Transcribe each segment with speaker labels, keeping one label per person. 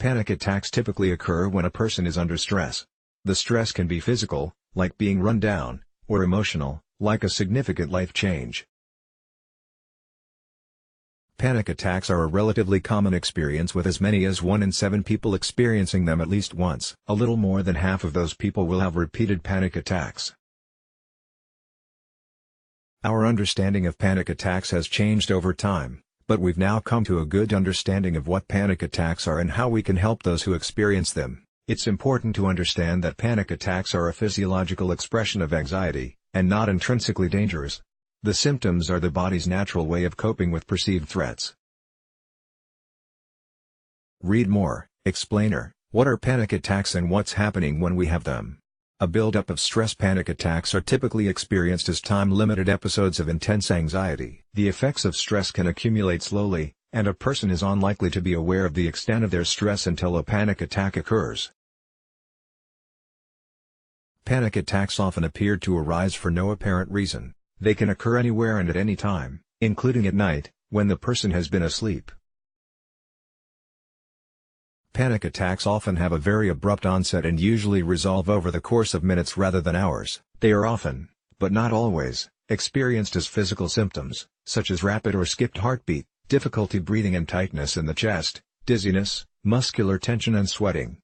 Speaker 1: Panic attacks typically occur when a person is under stress. The stress can be physical, like being run down, or emotional, like a significant life change. Panic attacks are a relatively common experience, with as many as 1 in 7 people experiencing them at least once. A little more than half of those people will have repeated panic attacks. Our understanding of panic attacks has changed over time, but we've now come to a good understanding of what panic attacks are and how we can help those who experience them. It's important to understand that panic attacks are a physiological expression of anxiety, and not intrinsically dangerous. The symptoms are the body's natural way of coping with perceived threats. Read more. Explainer: what are panic attacks and what's happening when we have them? A buildup of stress. Panic attacks are typically experienced as time-limited episodes of intense anxiety. The effects of stress can accumulate slowly, and a person is unlikely to be aware of the extent of their stress until a panic attack occurs. Panic attacks often appear to arise for no apparent reason. They can occur anywhere and at any time, including at night, when the person has been asleep. Panic attacks often have a very abrupt onset and usually resolve over the course of minutes rather than hours. They are often, but not always, experienced as physical symptoms, such as rapid or skipped heartbeat, difficulty breathing and tightness in the chest, dizziness, muscular tension and sweating.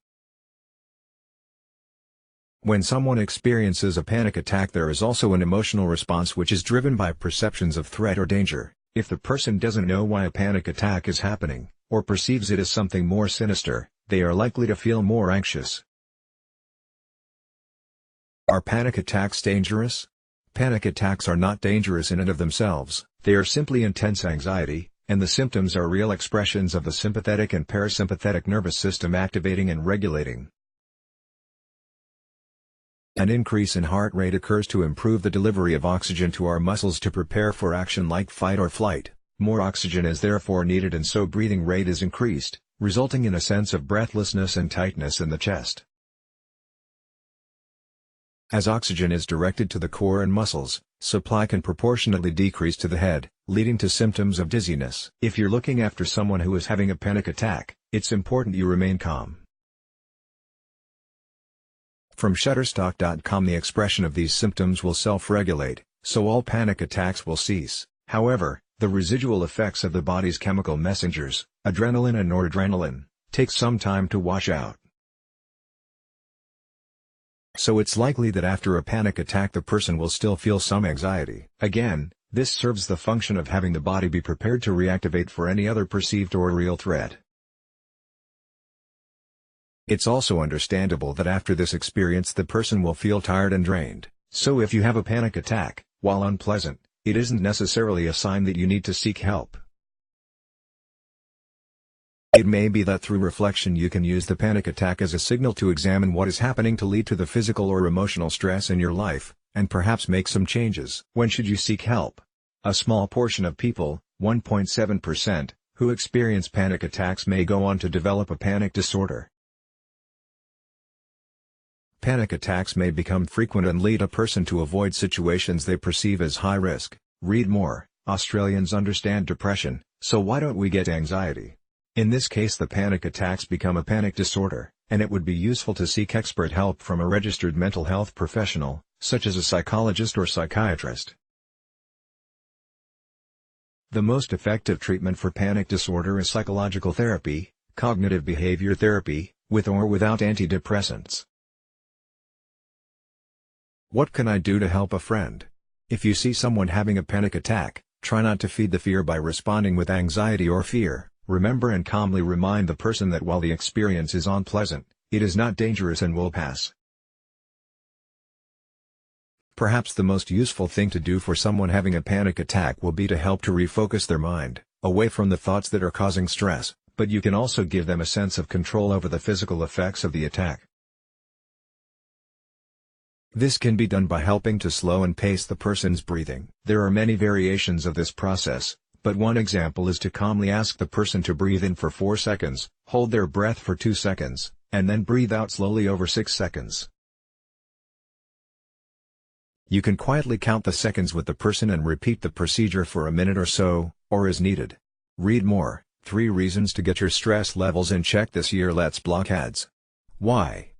Speaker 1: When someone experiences a panic attack, there is also an emotional response which is driven by perceptions of threat or danger. If the person doesn't know why a panic attack is happening, or perceives it as something more sinister, they are likely to feel more anxious. Are panic attacks dangerous? Panic attacks are not dangerous in and of themselves. They are simply intense anxiety, and the symptoms are real expressions of the sympathetic and parasympathetic nervous system activating and regulating. An increase in heart rate occurs to improve the delivery of oxygen to our muscles to prepare for action like fight or flight. More oxygen is therefore needed, and so breathing rate is increased, resulting in a sense of breathlessness and tightness in the chest. As oxygen is directed to the core and muscles, supply can proportionately decrease to the head, leading to symptoms of dizziness. If you're looking after someone who is having a panic attack, it's important you remain calm. From Shutterstock.com, the expression of these symptoms will self-regulate, so all panic attacks will cease. However, the residual effects of the body's chemical messengers, adrenaline and noradrenaline, take some time to wash out. So it's likely that after a panic attack the person will still feel some anxiety. Again, this serves the function of having the body be prepared to reactivate for any other perceived or real threat. It's also understandable that after this experience the person will feel tired and drained. So if you have a panic attack, while unpleasant, it isn't necessarily a sign that you need to seek help. It may be that through reflection you can use the panic attack as a signal to examine what is happening to lead to the physical or emotional stress in your life, and perhaps make some changes. When should you seek help? A small portion of people, 1.7%, who experience panic attacks may go on to develop a panic disorder. Panic attacks may become frequent and lead a person to avoid situations they perceive as high risk. Read more. Australians understand depression, so why don't we get anxiety? In this case, the panic attacks become a panic disorder, and it would be useful to seek expert help from a registered mental health professional, such as a psychologist or psychiatrist. The most effective treatment for panic disorder is psychological therapy, cognitive behavior therapy, with or without antidepressants. What can I do to help a friend? If you see someone having a panic attack, try not to feed the fear by responding with anxiety or fear. Remember and calmly remind the person that while the experience is unpleasant, it is not dangerous and will pass. Perhaps the most useful thing to do for someone having a panic attack will be to help to refocus their mind, away from the thoughts that are causing stress, but you can also give them a sense of control over the physical effects of the attack. This can be done by helping to slow and pace the person's breathing. There are many variations of this process, but one example is to calmly ask the person to breathe in for 4 seconds, hold their breath for 2 seconds, and then breathe out slowly over 6 seconds. You can quietly count the seconds with the person and repeat the procedure for a minute or so, or as needed. Read more. 3 reasons to get your stress levels in check this year. Let's block ads. Why?